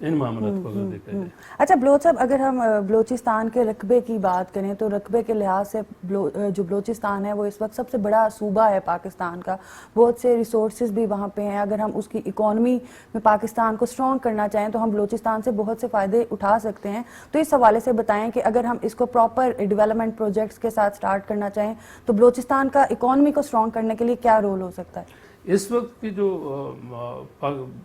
ان معاملات کو اگر دیکھا جائے. اچھا بلوچ صاحب، اگر ہم بلوچستان کے رقبے کی بات کریں تو رقبے کے لحاظ سے جو بلوچستان ہے وہ اس وقت سب سے بڑا صوبہ ہے پاکستان کا، بہت سے ریسورسز بھی وہاں پہ ہیں. اگر ہم اس کی اکانومی میں پاکستان کو اسٹرانگ کرنا چاہیں تو ہم بلوچستان سے بہت سے فائدے اٹھا سکتے ہیں. تو اس حوالے سے بتائیں کہ اگر ہم اس کو پراپر ڈیولپمنٹ پروجیکٹس کے ساتھ سٹارٹ کرنا چاہیں تو بلوچستان کا اکانومی کو اسٹرانگ کرنے کے لیے کیا رول ہو سکتا ہے؟ اس وقت کی جو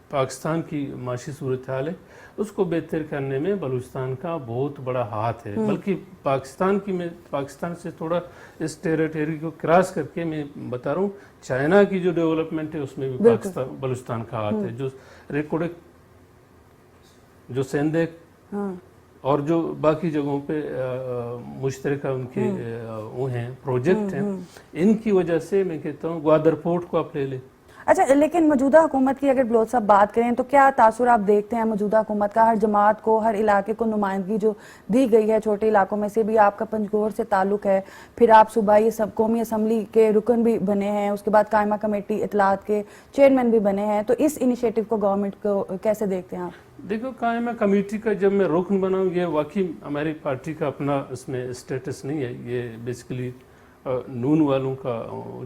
پاکستان کی معاشی صورتحال ہے اس کو بہتر کرنے میں بلوچستان کا بہت بڑا ہاتھ ہے. بلکہ پاکستان سے تھوڑا اس ٹیریٹری کو کراس کر کے میں بتا رہا ہوں، چائنا کی جو ڈیولپمنٹ ہے اس میں بھی بلوچستان کا ہاتھ ہے. جو ریکوڈک، جو سیندیک اور جو باقی جگہوں پہ مشترکہ ان کے وہ ہیں پروجیکٹ ہیں، ان کی وجہ سے میں کہتا ہوں گوادر پورٹ کو آپ لے لیں. اچھا، لیکن موجودہ حکومت کی اگر بلوچ صاحب بات کریں تو کیا تاثر آپ دیکھتے ہیں موجودہ حکومت کا؟ ہر جماعت کو، ہر علاقے کو نمائندگی جو دی گئی ہے، چھوٹے علاقوں میں سے بھی آپ کا پنجگور سے تعلق ہے، پھر آپ صوبائی قومی اسمبلی کے رکن بھی بنے ہیں، اس کے بعد قائمہ کمیٹی اطلاعات کے چیئرمین بھی بنے ہیں، تو اس انیشیٹو کو گورنمنٹ کو کیسے دیکھتے ہیں آپ؟ دیکھو، قائمہ کمیٹی کا جب میں رکن بنا ہوں، یہ واقعی ہماری پارٹی کا اپنا اس میں اسٹیٹس نہیں ہے. یہ بیسیکلی نون والوں کا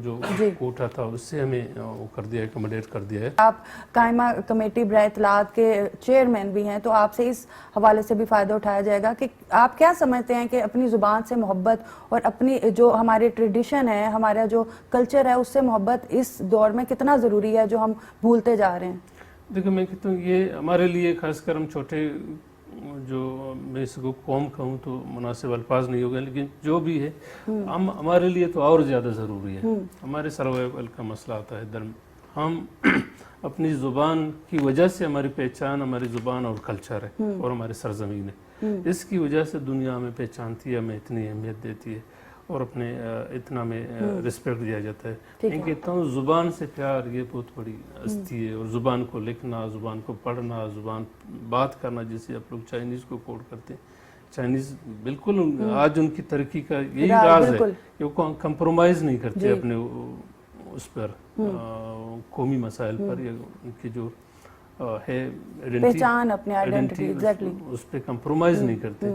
جو کوٹا تھا اس سے ہمیں وہ کر دیا ہے، اکوموڈیٹ کر دیا ہے. آپ قائمہ کمیٹی برائے اطلاعات کے چیئرمین بھی ہیں، تو آپ سے اس حوالے سے بھی فائدہ اٹھایا جائے گا کہ آپ کیا سمجھتے ہیں کہ اپنی زبان سے محبت اور اپنی جو ہمارے ٹریڈیشن ہے، ہمارا جو کلچر ہے، اس سے محبت اس دور میں کتنا ضروری ہے جو ہم بھولتے جا رہے ہیں؟ دیکھو، میں کہتا ہوں یہ ہمارے لیے، خاص کر ہم چھوٹے، جو میں اس کو قوم کہوں تو مناسب الفاظ نہیں ہوگا، لیکن جو بھی ہے ہمارے لیے تو اور زیادہ ضروری ہے. ہمارے سروائیول کا مسئلہ آتا ہے ہم اپنی زبان کی وجہ سے، ہماری پہچان ہماری زبان اور کلچر ہے اور ہماری سرزمین ہے، اس کی وجہ سے دنیا ہمیں پہچانتی ہے، ہمیں اتنی اہمیت دیتی ہے اور اپنے اتنا میں رسپیکٹ دیا جاتا ہے. میں کہتا ہوں زبان سے پیار یہ بہت بڑی ہستی ہے، اور زبان کو لکھنا، زبان کو پڑھنا، زبان بات کرنا، جسے آپ لوگ چائنیز کو کوڈ کرتے ہیں. چائنیز بالکل آج ان کی ترقی کا یہی راز ہے کہ وہ کمپرومائز نہیں کرتے اپنے اس پر، قومی مسائل پر، یا ان کی جو ہے پہچان، اپنے آئیڈینٹی، اس پہ کمپرومائز نہیں کرتے.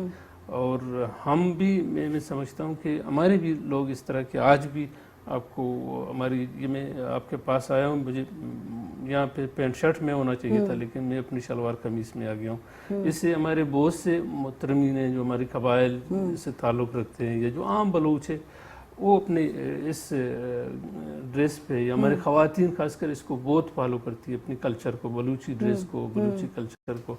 اور ہم بھی، میں سمجھتا ہوں کہ ہمارے بھی لوگ اس طرح کے آج بھی آپ کو ہماری، یہ میں آپ کے پاس آیا ہوں، مجھے یہاں پہ پینٹ شرٹ میں ہونا چاہیے تھا لیکن میں اپنی شلوار قمیص میں آ گیا ہوں. اس سے ہمارے بہت سے محترمین ہیں جو ہماری قبائل سے تعلق رکھتے ہیں، یا جو عام بلوچ ہے، وہ اپنے اس ڈریس پہ، یا ہمارے خواتین خاص کر اس کو بہت فالو کرتی ہے، اپنی کلچر کو، بلوچی ڈریس کو، بلوچی کلچر کو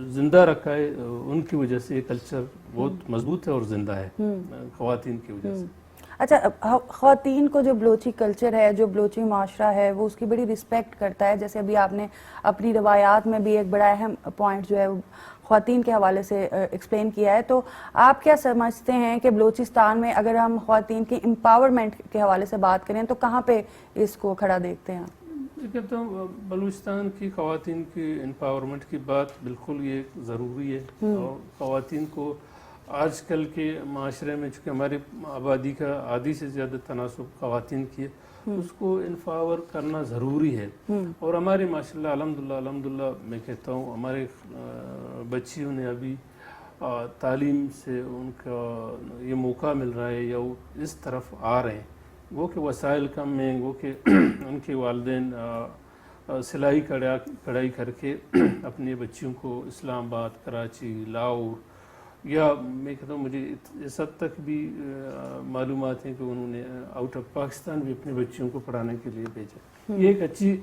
زندہ رکھا ہے. ان کی وجہ سے یہ کلچر بہت مضبوط ہے اور زندہ ہے، خواتین کی وجہ سے. اچھا، خواتین کو جو بلوچی کلچر ہے، جو بلوچی معاشرہ ہے، وہ اس کی بڑی رسپیکٹ کرتا ہے. جیسے ابھی آپ نے اپنی روایات میں بھی ایک بڑا اہم پوائنٹ جو ہے خواتین کے حوالے سے ایکسپلین کیا ہے. تو آپ کیا سمجھتے ہیں کہ بلوچستان میں اگر ہم خواتین کی امپاورمنٹ کے حوالے سے بات کریں تو کہاں پہ اس کو کھڑا دیکھتے ہیں؟ میں کہتا ہوں بلوچستان کی خواتین کی امپاورمنٹ کی بات بالکل یہ ضروری ہے. اور خواتین کو آج کل کے معاشرے میں، چونکہ ہماری آبادی کا آدھی سے زیادہ تناسب خواتین کی ہے، اس کو امپاور کرنا ضروری ہے. اور ہمارے ماشاء اللہ الحمدللہ میں کہتا ہوں ہمارے بچیوں نے ابھی تعلیم سے ان کا یہ موقع مل رہا ہے، یا وہ اس طرف آ رہے ہیں. وہ کہ وسائل کم ہیں، وہ کہ ان کے والدین سلائی کڑھائی کر کے اپنے بچیوں کو اسلام آباد، کراچی، لاہور، یا میں کہتا ہوں مجھے اس حد تک بھی معلومات ہیں کہ انہوں نے آؤٹ آف پاکستان بھی اپنے بچیوں کو پڑھانے کے لیے بھیجا. یہ ایک اچھی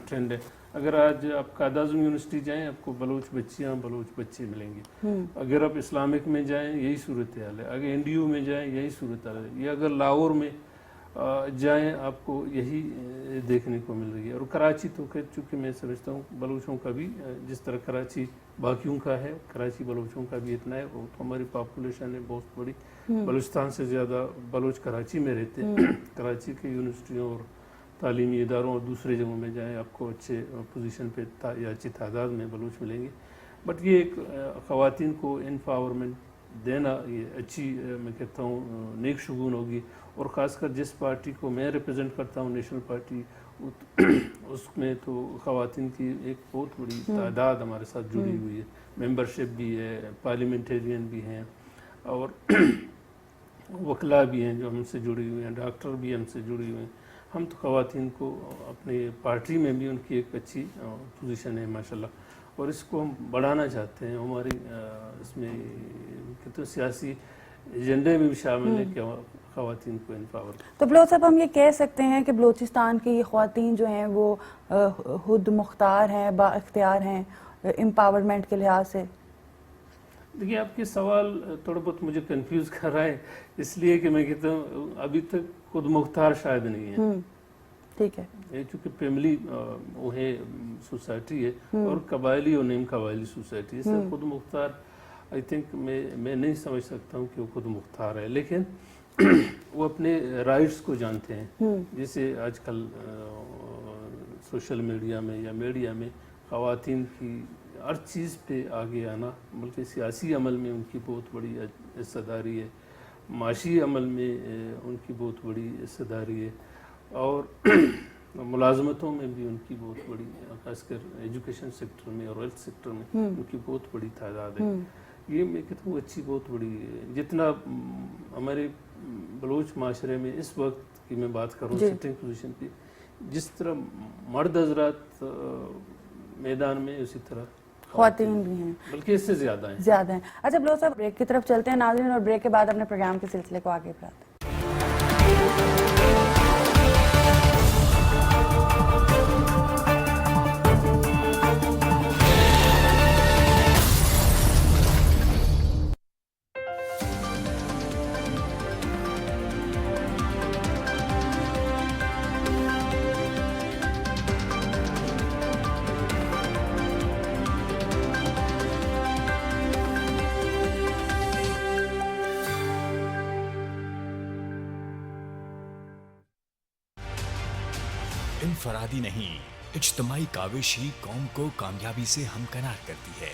ٹرینڈ ہے. اگر آج آپ قائد اعظم یونیورسٹی جائیں، آپ کو بلوچ بچیاں، بلوچ بچے ملیں گے. اگر آپ اسلامک میں جائیں یہی صورتحال ہے، اگر این ڈی یو میں جائیں یہی صورتحال ہے، یا اگر لاہور میں جائیں آپ کو یہی دیکھنے کو مل رہی ہے. اور کراچی تو چونکہ میں سمجھتا ہوں بلوچوں کا بھی جس طرح کراچی باقیوں کا ہے، کراچی بلوچوں کا بھی اتنا ہے. وہ تو ہماری پاپولیشن ہے بہت بڑی، بلوچستان سے زیادہ بلوچ کراچی میں رہتے ہیں. کراچی کے یونیورسٹیوں اور تعلیمی اداروں اور دوسرے جگہوں میں جائیں آپ کو اچھے پوزیشن پہ یا اچھی تعداد میں بلوچ ملیں گے. بٹ یہ ایک خواتین کو امپاورمنٹ دینا یہ اچھی، میں کہتا ہوں نیک شگون ہوگی. اور خاص کر جس پارٹی کو میں ریپرزینٹ کرتا ہوں، نیشنل پارٹی، اس میں تو خواتین کی ایک بہت بڑی تعداد ہمارے ساتھ جڑی ہوئی ہے، ممبرشپ بھی ہے، پارلیمنٹیرین بھی ہیں، اور وکلاء بھی ہیں جو ہم سے جڑی ہوئے ہیں، ڈاکٹر بھی ہم سے جڑی ہوئے ہیں. ہم تو خواتین کو اپنی پارٹی میں بھی ان کی ایک اچھی پوزیشن ہے ماشاءاللہ، اور اس کو ہم بڑھانا چاہتے ہیں. ہماری اس میں کہتے ہیں سیاسی ایجنڈے میں بھی شامل ہے کہ خواتین کو امپاور. تو بلوچ صاحب ہم یہ کہہ سکتے ہیں کہ بلوچستان کی خواتین جو ہیں وہ خود مختار ہیں، با اختیار ہیں امپاورمنٹ کے لحاظ سے؟ دیکھیے آپ کے سوال تھوڑا بہت مجھے کنفیوز کر رہا ہے، اس لیے کہ میں کہتا ہوں ابھی تک خود مختار شاید نہیں ہے. ٹھیک ہے. یہ چونکہ فیملی وہ ہے سوسائٹی ہے اور قبائلی اور نیم قبائلی سوسائٹی ہے، اس سے خود مختار آئی تھنک میں نہیں سمجھ سکتا ہوں کہ وہ خود مختار ہے، لیکن وہ اپنے رائٹس کو جانتے ہیں. جیسے آج کل سوشل میڈیا میں یا میڈیا میں خواتین کی ہر چیز پہ آگے آنا، بلکہ سیاسی عمل میں ان کی بہت بڑی حصہ داری ہے، معاشی عمل میں ان کی بہت بڑی حصہ داری ہے، اور ملازمتوں میں بھی ان کی بہت بڑی، خاص کر ایجوکیشن سیکٹر میں اور ہیلتھ سیکٹر میں ان کی بہت بڑی تعداد ہے. یہ میں کہتا ہوں اچھی بہت بڑی ہے. جتنا ہمارے بلوچ معاشرے میں اس وقت کی میں بات کروں سٹنگ پوزیشن پہ، جس طرح مرد حضرات میدان میں، اسی طرح خواتین بھی ہیں، بلکہ اس سے زیادہ ہیں. اچھا بلوچ صاحب بریک کی طرف چلتے ہیں ناظرین، اور بریک کے بعد اپنے پروگرام کے سلسلے کو آگے بڑھاتے ہیں. انفرادی نہیں، اجتماعی کاوش ہی قوم کو کامیابی سے ہمکنار کرتی ہے.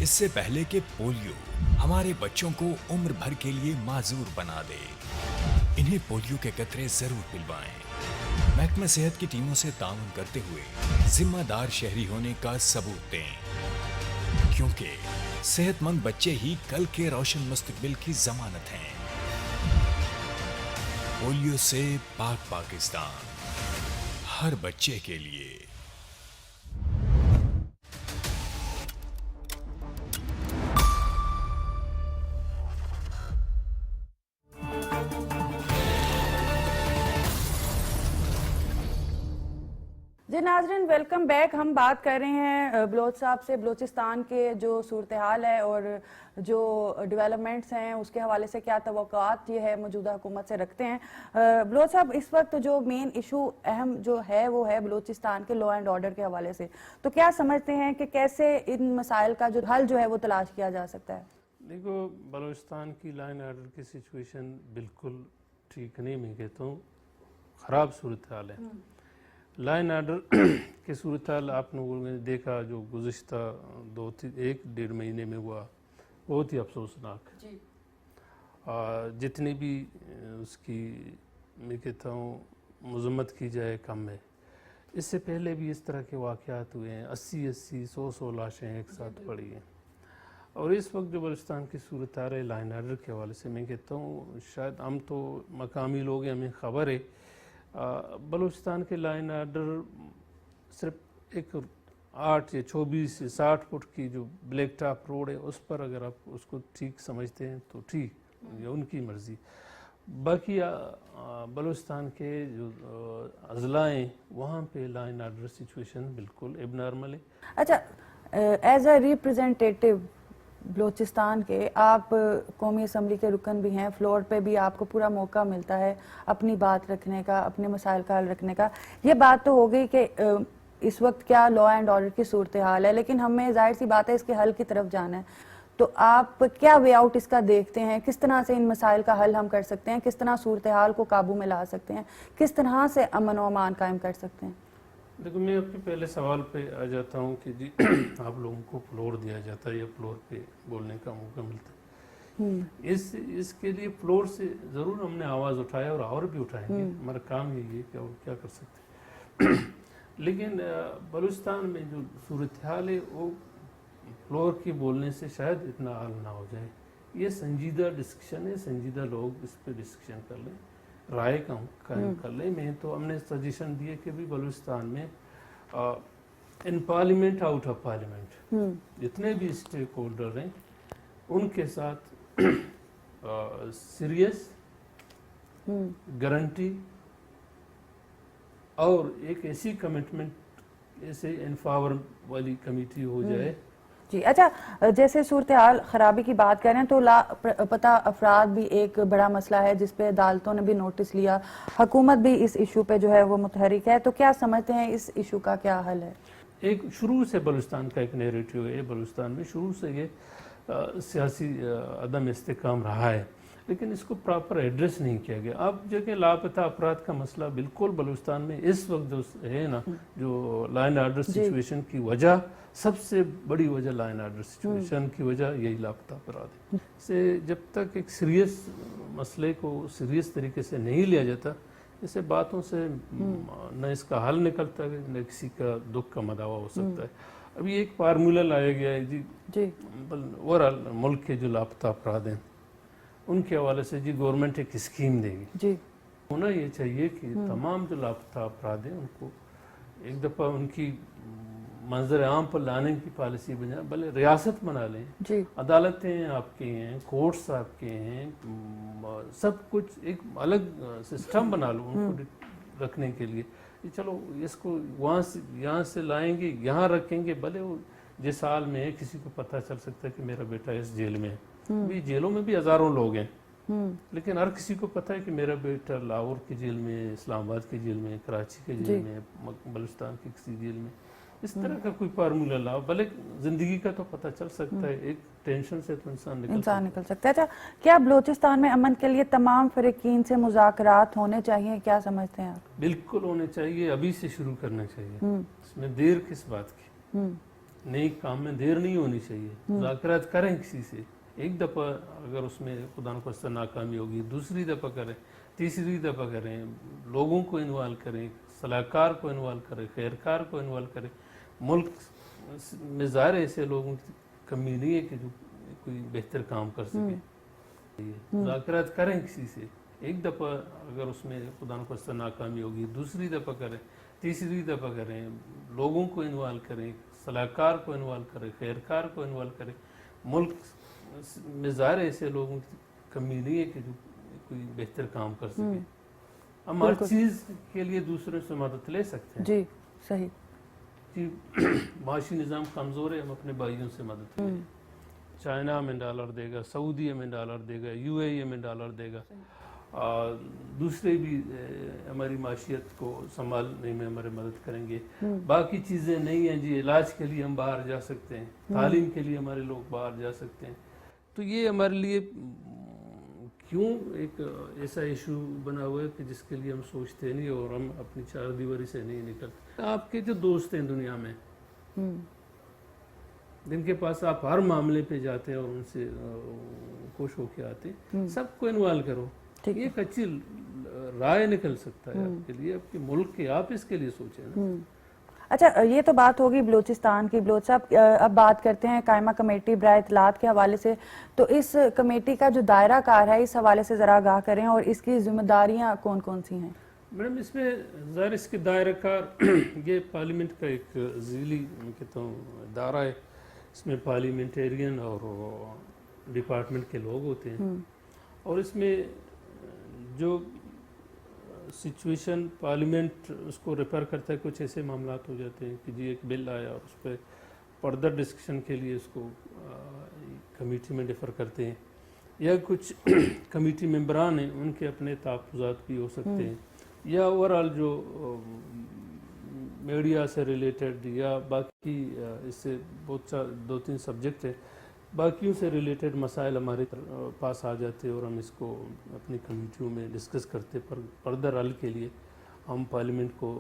اس سے پہلے کہ پولیو ہمارے بچوں کو عمر بھر کے لیے معذور بنا دے، انہیں پولیو کے قطرے ضرور پلوائیں. محکمہ صحت کی ٹیموں سے تعاون کرتے ہوئے ذمہ دار شہری ہونے کا ثبوت دیں، کیونکہ صحت مند بچے ہی کل کے روشن مستقبل کی ضمانت ہیں. پولیو سے پاک پاکستان، ہر بچے کے لیے. جی ناظرین ویلکم بیک. ہم بات کر رہے ہیں بلوچ صاحب سے بلوچستان کے جو صورتحال ہے اور جو ڈیولپمنٹس ہیں اس کے حوالے سے کیا توقعات یہ ہے موجودہ حکومت سے رکھتے ہیں. بلوچ صاحب اس وقت جو مین ایشو اہم جو ہے وہ ہے بلوچستان کے لا اینڈ آرڈر کے حوالے سے، تو کیا سمجھتے ہیں کہ کیسے ان مسائل کا جو حل جو ہے وہ تلاش کیا جا سکتا ہے؟ دیکھو بلوچستان کی لا اینڈ آرڈر کی سچویشن بالکل ٹھیک نہیں، میں کہتا ہوں خراب صورتحال ہے. لا اینڈ آرڈر کی صورتحال آپ لوگوں نے دیکھا جو گزشتہ 1-1.5 مہینے میں ہوا، بہت ہی افسوسناک. جتنی بھی اس کی میں کہتا ہوں مذمت کی جائے کم ہے. اس سے پہلے بھی اس طرح کے واقعات ہوئے ہیں، 80 100 لاشیں ایک ساتھ پڑی ہیں. اور اس وقت جو بلوچستان کی صورتحال ہے لا اینڈ آرڈر کے حوالے سے، میں کہتا ہوں شاید ہم تو مقامی لوگ ہیں، ہمیں خبر ہے بلوچستان کے لا اینڈ آرڈر صرف ایک 8 یا 24 یا 60 فٹ کی جو بلیک ٹاپ روڈ ہے اس پر اگر آپ اس کو ٹھیک سمجھتے ہیں تو ٹھیک، یہ ان کی مرضی. باقی بلوچستان کے جو اضلاع ہیں وہاں پہ لا اینڈ آرڈر سچویشن بالکل اب نارمل ہے. اچھا ایز اے ریپریزنٹیٹیو بلوچستان کے، آپ قومی اسمبلی کے رکن بھی ہیں، فلور پہ بھی آپ کو پورا موقع ملتا ہے اپنی بات رکھنے کا، اپنے مسائل کا حل رکھنے کا. یہ بات تو ہو گئی کہ اس وقت کیا لا اینڈ آرڈر کی صورتحال ہے، لیکن ہمیں ظاہر سی بات ہے اس کے حل کی طرف جانا ہے. تو آپ کیا وے آؤٹ اس کا دیکھتے ہیں؟ کس طرح سے ان مسائل کا حل ہم کر سکتے ہیں؟ کس طرح صورتحال کو قابو میں لا سکتے ہیں؟ کس طرح سے امن و امان قائم کر سکتے ہیں؟ دیکھو میں اپنے پہلے سوال پہ آ جاتا ہوں کہ جی آپ لوگوں کو فلور دیا جاتا ہے یا فلور پہ بولنے کا موقع ملتا ہے. اس کے لیے فلور سے ضرور ہم نے آواز اٹھایا اور بھی اٹھائیں گے، ہمارا کام یہی ہے کہ اور کیا کر سکتے ہیں. لیکن بلوچستان میں جو صورتحال ہے وہ فلور کے بولنے سے شاید اتنا حل نہ ہو جائے. یہ سنجیدہ ڈسکشن ہے, سنجیدہ لوگ اس پہ ڈسکشن کر لیں, رائے قائم کر لیں. میں تو ہم نے سجیشن دیے کہ بھی بلوچستان میں ان پارلیمنٹ آؤٹ آف پارلیمنٹ جتنے بھی اسٹیک ہولڈر ہیں ان کے ساتھ سیریس گارنٹی اور ایک ایسی کمٹمنٹ ایسے انفاور والی کمیٹی ہو جائے. جی اچھا, جیسے صورتحال خرابی کی بات کریں تو لاپتہ افراد بھی ایک بڑا مسئلہ ہے جس پہ عدالتوں نے بھی نوٹس لیا, حکومت بھی اس ایشو پہ جو ہے وہ متحرک ہے, تو کیا سمجھتے ہیں اس ایشو کا کیا حل ہے؟ ایک شروع سے بلوچستان کا ایک نیریٹیو ہے, بلوچستان میں شروع سے یہ سیاسی عدم استحکام رہا ہے, لیکن اس کو پراپر ایڈریس نہیں کیا گیا. اب جو کہ لاپتہ افراد کا مسئلہ بالکل بلوچستان میں اس وقت جو ہے نا, جو لا اینڈ آرڈر سچویشن کی وجہ, سب سے بڑی وجہ لا اینڈ آرڈر سچویشن کی وجہ یہی لاپتہ افراد ہے. سے جب تک ایک سیریس مسئلے کو سیریس طریقے سے نہیں لیا جاتا, اسے باتوں سے نہ اس کا حل نکلتا ہے نہ کسی کا دکھ کا مداوع ہو سکتا ہے. ابھی ایک فارمولہ لایا گیا ہے جی اوورآل ملک کے جو لاپتہ افراد ہیں ان کے حوالے سے, جی گورنمنٹ ایک اسکیم دے گی. جی ہونا یہ چاہیے کہ تمام جو لاپتہ افراد ہیں ان کو ایک دفعہ ان کی منظر عام پر لانے کی پالیسی بنا, بھلے ریاست بنا لیں, عدالتیں آپ کے ہیں, کورٹس آپ کے ہیں, سب کچھ ایک الگ سسٹم بنا لو ان کو رکھنے کے لیے. چلو اس کو یہاں سے لائیں گے, یہاں رکھیں گے, بھلے وہ جس سال میں ہے کسی کو پتہ چل سکتا ہے کہ میرا بیٹا اس جیل میں ہے. بھی جیلوں میں بھی ہزاروں لوگ ہیں, لیکن ہر کسی کو پتہ ہے کہ میرا بیٹا لاہور کی جیل میں, اسلام آباد کی جیل میں, کراچی کے جیل میں, بلوچستان کی کسی جیل میں. اس طرح کا کوئی فارمولہ لاؤ, بھلے زندگی کا تو پتہ چل سکتا ہے, ایک ٹینشن سے تو انسان نکل سکتا ہے. اچھا, کیا بلوچستان میں امن کے لیے تمام فریقین سے مذاکرات ہونے چاہیے, کیا سمجھتے ہیں آپ؟ بالکل ہونے چاہیے, ابھی سے شروع کرنا چاہیے. اس میں دیر کس بات کی, نئی کام میں دیر نہیں ہونی چاہیے. مذاکرات کریں کسی سے, ایک دفعہ اگر اس میں خدا نخواستہ ناکامی ہوگی, دوسری دفعہ کریں, تیسری دفعہ کریں, لوگوں کو انوالو کریں, صلاحکار کو انوالو کریں, خیرکار کو انوالو کریں. ملک میں ظاہر ایسے لوگوں کی کمی نہیں ہے کہ جو کوئی بہتر کام کر سکے. مذاکرات کریں کسی سے, ایک دفعہ اگر اس میں خدا نخواستہ ناکامی ہوگی, دوسری دفعہ کریں, تیسری دفعہ کریں, لوگوں کو انوالو کریں, صلاحکار کو انوالو کریں, خیرکار کو انوالو کریں. ملک میں ظاہر ایسے لوگوں کی کمی نہیں ہے کہ جو کوئی بہتر کام کر سکے. ہم ہر چیز کے لیے دوسروں سے مدد لے سکتے ہیں. جی صحیح. جی معاشی نظام کمزور ہے, ہم اپنے بھائیوں سے مدد لیں. چائنا ہمیں ڈالر دے گا, سعودی ہمیں ڈالر دے گا, یو اے ای ہمیں ڈالر دے گا, دوسرے بھی ہماری معاشیت کو سنبھالنے میں ہماری مدد کریں گے. باقی چیزیں نہیں ہیں جی, علاج کے لیے ہم باہر جا سکتے ہیں, تعلیم کے لیے ہمارے لوگ باہر جا سکتے ہیں. تو یہ ہمارے لیے کیوں ایک ایسا ایشو بنا ہوا ہے کہ جس کے لیے ہم سوچتے نہیں اور ہم اپنی چار دیواری سے نہیں نکلتے. آپ کے جو دوست ہیں دنیا میں, جن کے پاس آپ ہر معاملے پہ جاتے ہیں اور ان سے خوش ہو کے آتے ہیں, سب کو انوالو کرو. یہ ایک اچھی رائے نکل سکتا ہے آپ کے لیے, آپ کے ملک کے, آپ اس کے لیے سوچیں نا. اچھا, یہ تو بات ہوگی بلوچستان کی. بلوچ صاحب, اب بات کرتے ہیں قائمہ کمیٹی برائے اطلاعات کے حوالے سے. تو اس کمیٹی کا جو دائرہ کار ہے اس حوالے سے ذرا آگاہ کریں, اور اس کی ذمہ داریاں کون کون سی ہیں؟ میڈم اس میں ظاہر اس کے دائرہ کار یہ پارلیمنٹ کا ایک ذیلی کہتا ہوں ادارہ ہے. اس میں پارلیمنٹیرین اور ڈپارٹمنٹ کے لوگ ہوتے ہیں, اور اس میں جو سچویشن پارلیمنٹ اس کو ریفر کرتا ہے, کچھ ایسے معاملات ہو جاتے ہیں کہ جی ایک بل آیا اور اس پہ فردر ڈسکشن کے لیے اس کو کمیٹی میں ڈیفر کرتے ہیں, یا کچھ کمیٹی ممبران ہیں ان کے اپنے تحفظات بھی ہو سکتے ہیں, یا اوورآل جو میڈیا سے ریلیٹڈ یا باقی اس سے بہت دو تین سبجیکٹ ہیں, باقیوں سے ریلیٹڈ مسائل ہمارے پاس آ جاتے ہیں اور ہم اس کو اپنی کمیٹیوں میں ڈسکس کرتے. فردر حل کے لیے ہم پارلیمنٹ کو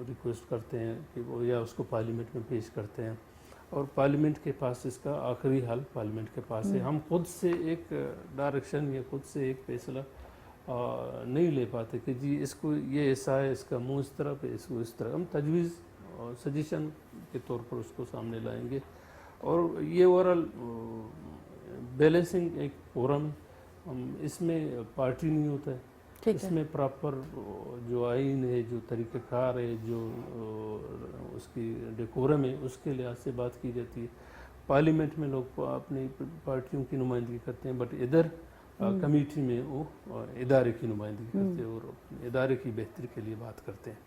ریکویسٹ کرتے ہیں کہ وہ یا اس کو پارلیمنٹ میں پیش کرتے ہیں, اور پارلیمنٹ کے پاس اس کا آخری حل پارلیمنٹ کے پاس ہے. ہم خود سے ایک ڈائریکشن یا خود سے ایک فیصلہ نہیں لے پاتے کہ جی اس کو یہ ایسا ہے, اس کا منہ اس طرف ہے, اس کو اس طرح. ہم تجویز اور سجیشن کے طور پر اس کو سامنے لائیں گے, اور یہ اوورآل بیلنسنگ ایک فورم. اس میں پارٹی نہیں ہوتا ہے, اس میں پراپر جو آئین ہے, جو طریقہ کار ہے, جو اس کی ڈیکورم ہے, اس کے لحاظ سے بات کی جاتی ہے. پارلیمنٹ میں لوگ اپنی پارٹیوں کی نمائندگی کرتے ہیں, بٹ ادھر کمیٹی میں وہ ادارے کی نمائندگی کرتے ہیں اور ادارے کی بہتری کے لیے بات کرتے ہیں.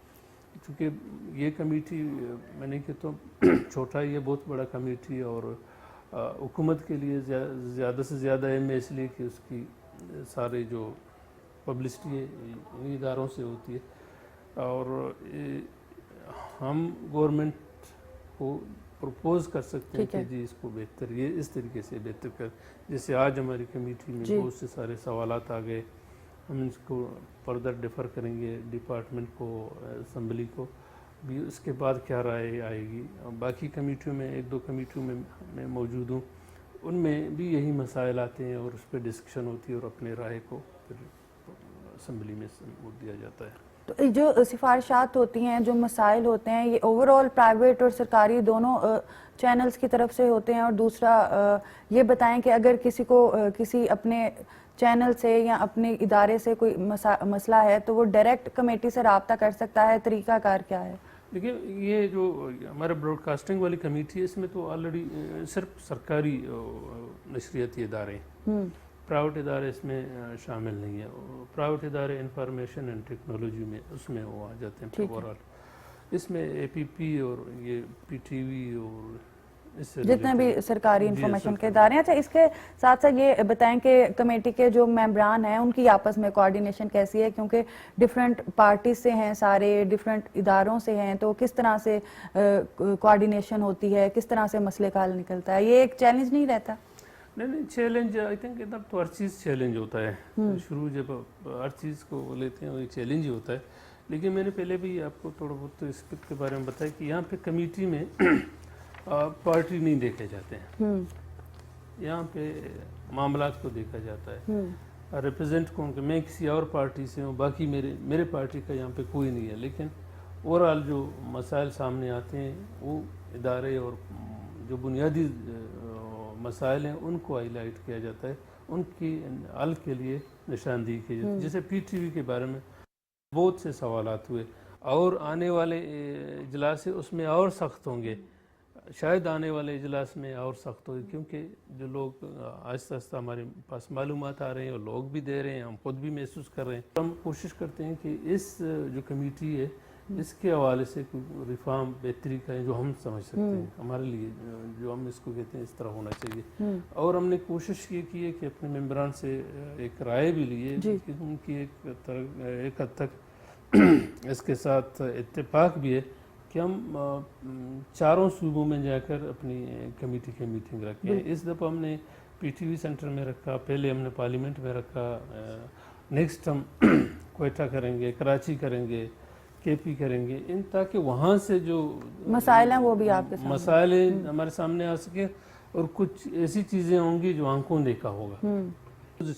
چونکہ یہ کمیٹی میں نہیں کہتا ہوں چھوٹا, یہ بہت بڑا کمیٹی, اور حکومت کے لیے زیادہ سے زیادہ اہم ہے, اس لیے کہ اس کی سارے جو پبلسٹی ہے ان اداروں سے ہوتی ہے. اور ہم گورنمنٹ کو پرپوز کر سکتے ہیں کہ جی اس کو بہتر, یہ اس طریقے سے بہتر کر. جیسے آج ہماری کمیٹی میں بہت سے سارے سوالات آ گئے, ہم اس کو فردر ڈیفر کریں گے ڈپارٹمنٹ کو, اسمبلی کو بھی, اس کے بعد کیا رائے آئے گی. باقی کمیٹیوں میں, ایک دو کمیٹیوں میں موجود ہوں, ان میں بھی یہی مسائل آتے ہیں اور اس پہ ڈسکشن ہوتی ہے اور اپنے رائے کو پھر اسمبلی میں ووٹ دیا جاتا ہے. تو جو سفارشات ہوتی ہیں, جو مسائل ہوتے ہیں, یہ اوور آل پرائیویٹ اور سرکاری دونوں چینلز کی طرف سے ہوتے ہیں؟ اور دوسرا یہ بتائیں کہ اگر کسی کو کسی اپنے چینل سے یا اپنے ادارے سے کوئی مسئلہ ہے تو وہ ڈائریکٹ کمیٹی سے رابطہ کر سکتا ہے, طریقہ کار کیا ہے؟ دیکھیں, یہ جو ہمارا براڈ کاسٹنگ والی کمیٹی ہے, اس میں تو آلریڈی صرف سرکاری نشریاتی ادارے ہیں, پرائیویٹ ادارے اس میں شامل نہیں ہیں. پرائیویٹ ادارے انفارمیشن اینڈ ٹیکنالوجی میں, اس میں وہ آ جاتے ہیں اوورآل. اس میں اے پی پی اور یہ پی ٹی وی اور اس سے جتنے بھی سرکاری انفارمیشن کے ادارے ہیں. اچھا, اس کے ساتھ ساتھ یہ بتائیں کہ کمیٹی کے جو ممبران ہیں ان کی آپس میں کوارڈینیشن کیسی ہے؟ کیونکہ ڈیفرنٹ پارٹیز سے ہیں سارے, ڈیفرنٹ اداروں سے ہیں, تو کس طرح سے کوارڈینیشن ہوتی ہے, کس طرح سے مسئلے کا حل نکلتا ہے؟ یہ ایک چیلنج نہیں رہتا؟ نہیں, چیلنج آئی تھنک ادھر تو ہر چیز چیلنج ہوتا ہے. شروع جب ہر چیز کو لیتے ہیں وہ چیلنج ہی ہوتا ہے. لیکن میں نے پہلے بھی آپ کو تھوڑا بہت اس کے بارے میں بتایا کہ یہاں پہ کمیٹی میں پارٹی نہیں دیکھے جاتے ہیں, یہاں پہ معاملات کو دیکھا جاتا ہے. ریپرزینٹ کون کہ میں کسی اور پارٹی سے ہوں, باقی میرے پارٹی کا یہاں پہ کوئی نہیں ہے, لیکن اوورآل جو مسائل سامنے آتے ہیں وہ ادارے اور جو بنیادی مسائل ہیں ان کو ہائی لائٹ کیا جاتا ہے, ان کی حل کے لیے نشاندہی کی جاتی ہے. جیسے پی ٹی وی کے بارے میں بہت سے سوالات ہوئے, اور آنے والے اجلاس اس میں اور سخت ہوں گے, شاید آنے والے اجلاس میں اور سخت ہوگی, کیونکہ جو لوگ آہستہ آہستہ ہمارے پاس معلومات آ رہے ہیں اور لوگ بھی دے رہے ہیں, ہم خود بھی محسوس کر رہے ہیں. ہم کوشش کرتے ہیں کہ اس جو کمیٹی ہے اس کے حوالے سے کوئی ریفارم بہتری کا ہے جو ہم سمجھ سکتے ہیں ہمارے لیے, جو ہم اس کو کہتے ہیں اس طرح ہونا چاہیے. اور ہم نے کوشش یہ کی ہے کہ اپنے ممبران سے ایک رائے بھی لیے, کہ ان کی ایک حد تک اس کے ساتھ اتفاق بھی ہے کہ ہم چاروں صوبوں میں جا کر اپنی کمیٹی کی میٹنگ رکھیں. اس دفعہ ہم نے پی ٹی وی سینٹر میں رکھا, پہلے ہم نے پارلیمنٹ میں رکھا, نیکسٹ ہم کوئٹہ کریں گے, کراچی کریں گے, کے پی کریں گے, تاکہ وہاں سے جو مسائل ہیں وہ بھی آپ کے سامنے, مسائل ہمارے سامنے آ سکیں, اور کچھ ایسی چیزیں ہوں گی جو آنکھوں دیکھا ہوگا,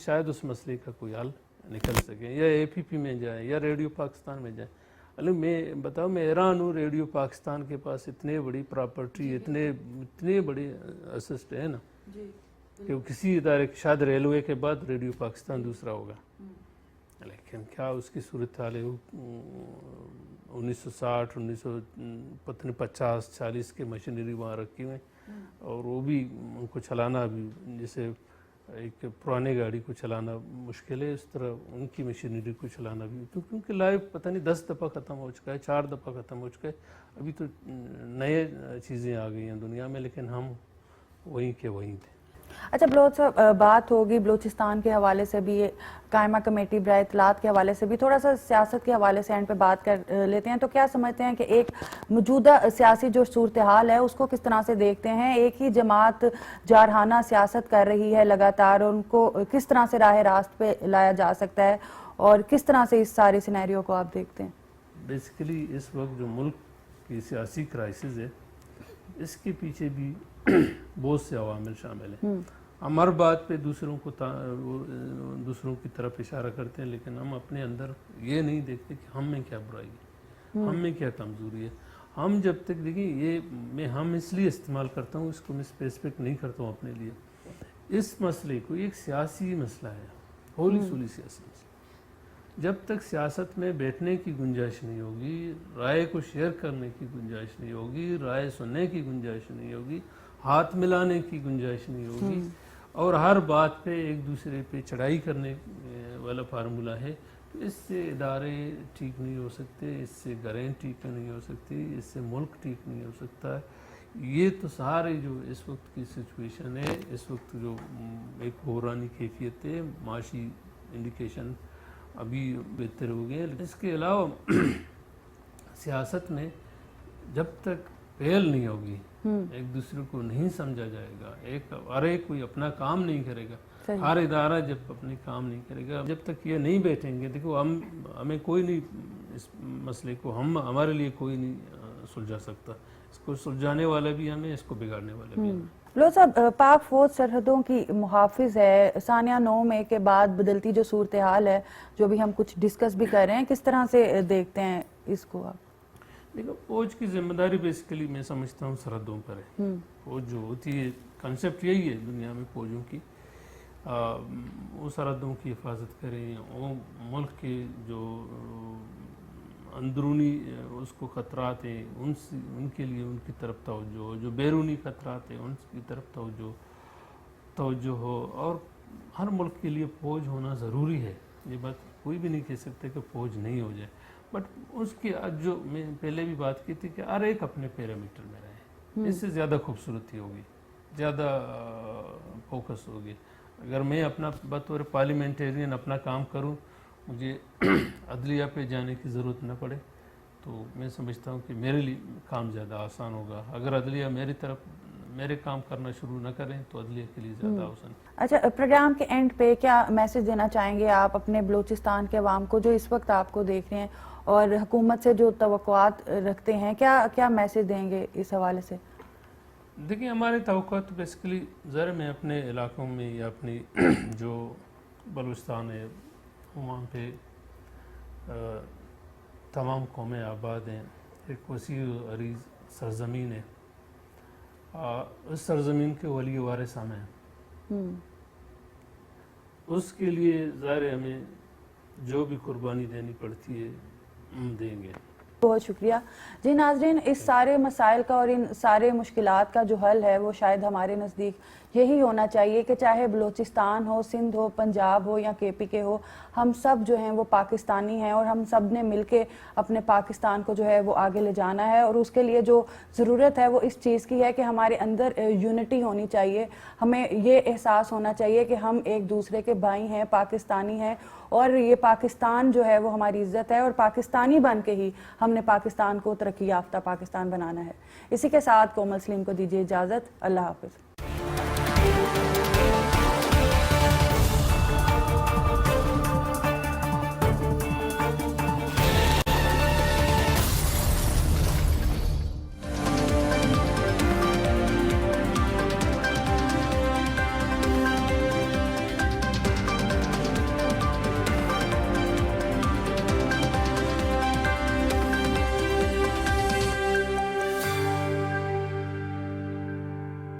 شاید اس مسئلے کا کوئی حل نکل سکے. یا اے پی پی میں جائیں یا ریڈیو پاکستان میں جائیں. میں بتاؤ, میں حیران ہوں, ریڈیو پاکستان کے پاس اتنے بڑی پراپرٹی, اتنے بڑے اسسٹ ہے نا, کہ کسی ادارے, شاید ریلوے کے بعد ریڈیو پاکستان دوسرا ہوگا, لیکن کیا اس کی صورتحال ہے. 1960 1950-40 کے مشینری وہاں رکھی ہوئے, اور وہ بھی ان کو چلانا بھی جیسے ایک پرانے گاڑی کو چلانا مشکل ہے, اس طرح ان کی مشینری کو چلانا بھی, کیونکہ لائف پتہ نہیں 10 دفعہ ختم ہو چکا ہے, 4 دفعہ ختم ہو چکا ہے. ابھی تو نئے چیزیں آ گئی ہیں دنیا میں, لیکن ہم وہیں کے وہیں تھے. اچھا بلوچ صاحب, بات ہوگی بلوچستان کے حوالے سے بھی, قائمہ کمیٹی برائے اطلاعات کے حوالے سے بھی, تھوڑا سا سیاست کے حوالے سے اینڈ پہ بات کر لیتے ہیں. تو کیا سمجھتے ہیں کہ ایک موجودہ سیاسی جو صورتحال ہے اس کو کس طرح سے دیکھتے ہیں؟ ایک ہی جماعت جارحانہ سیاست کر رہی ہے لگاتار, ان کو کس طرح سے راہ راست پہ لایا جا سکتا ہے, اور کس طرح سے اس سارے سینیریو کو آپ دیکھتے ہیں؟ بیسیکلی اس وقت جو ملک کی سیاسی کرائسس ہے, اس کے پیچھے بھی بہت سے عوامل شامل ہیں. ہم ہر بات پہ دوسروں کی طرف اشارہ کرتے ہیں، لیکن ہم اپنے اندر یہ نہیں دیکھتے کہ ہم میں کیا برائی ہے، ہم میں کیا کمزوری ہے. ہم جب تک دیکھیں ہم اس لیے استعمال کرتا ہوں، اس کو میں اسپیسیفک نہیں کرتا ہوں اپنے لیے. اس مسئلے کو ایک سیاسی مسئلہ ہے، ہولی سولی سیاسی مسئلہ. جب تک سیاست میں بیٹھنے کی گنجائش نہیں ہوگی، رائے کو شیئر کرنے کی گنجائش نہیں ہوگی، رائے سننے کی گنجائش نہیں ہوگی، ہاتھ ملانے کی گنجائش نہیں ہوگی، اور ہر بات پہ ایک دوسرے پہ چڑھائی کرنے والا فارمولہ ہے، تو اس سے ادارے ٹھیک نہیں ہو سکتے، اس سے گھریں ٹھیک نہیں ہو سکتی، اس سے ملک ٹھیک نہیں ہو سکتا. یہ تو سارے جو اس وقت کی سچویشن ہے، اس وقت جو ایک بحرانی کیفیت ہے، معاشی انڈیکیشن ابھی بہتر ہو گئے. اس کے علاوہ سیاست میں جب تک پہل نہیں ہوگی، ایک دوسرے کو نہیں سمجھا جائے گا، ہر ایک کوئی اپنا کام نہیں کرے گا، ہر ادارہ جب اپنے کام نہیں کرے گا، جب تک یہ نہیں بیٹھیں گے، دیکھو ہمیں کوئی نہیں اس مسئلے کو ہمارے لیے کوئی نہیں سلجھا سکتا. اس کو سلجھانے والا بھی ہمیں، اس کو بگاڑنے والا بھی ہمیں. لو صاحب، پاک فوج سرحدوں کی محافظ ہے. ثانیہ 9 کے بعد بدلتی جو صورتحال ہے، جو بھی ہم کچھ ڈسکس بھی کر رہے ہیں، کس طرح سے دیکھتے ہیں اس کو آپ؟ دیکھو، فوج کی ذمہ داری بیسیکلی میں سمجھتا ہوں سرحدوں پر ہے. فوج جو ہوتی ہے، کنسیپٹ یہی ہے دنیا میں فوجوں کی، وہ سرحدوں کی حفاظت کریں، وہ ملک کے جو اندرونی اس کو خطرات ہیں ان کے لیے ان کی طرف توجہ ہو، جو بیرونی خطرات ہیں ان کی طرف توجہ ہو. اور ہر ملک کے لیے فوج ہونا ضروری ہے، یہ بات کوئی بھی نہیں کہہ سکتے کہ فوج نہیں ہو جائے. بٹ اس کی جو میں پہلے بھی بات کی تھی کہ ہر ایک اپنے پیرامیٹر میں رہے، اس سے زیادہ خوبصورتی ہوگی، زیادہ فوکس ہوگی. اگر میں اپنا بطور پارلیمنٹیرین اپنا کام کروں، مجھے عدلیہ پہ جانے کی ضرورت نہ پڑے، تو میں سمجھتا ہوں کہ میرے لیے کام زیادہ آسان ہوگا. اگر عدلیہ میرے کام کرنا شروع نہ کریں تو عدلیہ کے لیے زیادہ آسان. اچھا، پروگرام کے اینڈ پہ کیا میسج دینا چاہیں گے آپ اپنے بلوچستان کے عوام کو جو اس وقت آپ کو دیکھ رہے ہیں اور حکومت سے جو توقعات رکھتے ہیں، کیا میسج دیں گے اس حوالے سے؟ دیکھیں، ہماری توقعات بیسیکلی ذرا میں اپنے علاقوں میں یا اپنی جو بلوچستان ہے وہاں پہ تمام قومیں آباد ہیں، ایک وسیع و عریض سرزمین ہے. اس سرزمین کے ولی وارث ہم ہیں. اس کے لیے ظاہر ہمیں جو بھی قربانی دینی پڑتی ہے ہم دیں گے. بہت شکریہ. جی ناظرین، اس سارے مسائل کا اور ان سارے مشکلات کا جو حل ہے وہ شاید ہمارے نزدیک یہی ہونا چاہیے کہ چاہے بلوچستان ہو، سندھ ہو، پنجاب ہو یا کے پی کے ہو، ہم سب جو ہیں وہ پاکستانی ہیں اور ہم سب نے مل کے اپنے پاکستان کو جو ہے وہ آگے لے جانا ہے. اور اس کے لیے جو ضرورت ہے وہ اس چیز کی ہے کہ ہمارے اندر یونٹی ہونی چاہیے. ہمیں یہ احساس ہونا چاہیے کہ ہم ایک دوسرے کے بھائی ہیں، پاکستانی ہیں، اور یہ پاکستان جو ہے وہ ہماری عزت ہے، اور پاکستانی بن کے ہی ہم نے پاکستان کو ترقی یافتہ پاکستان بنانا ہے. اسی کے ساتھ کومل سلیم کو دیجیے اجازت. اللہ حافظ.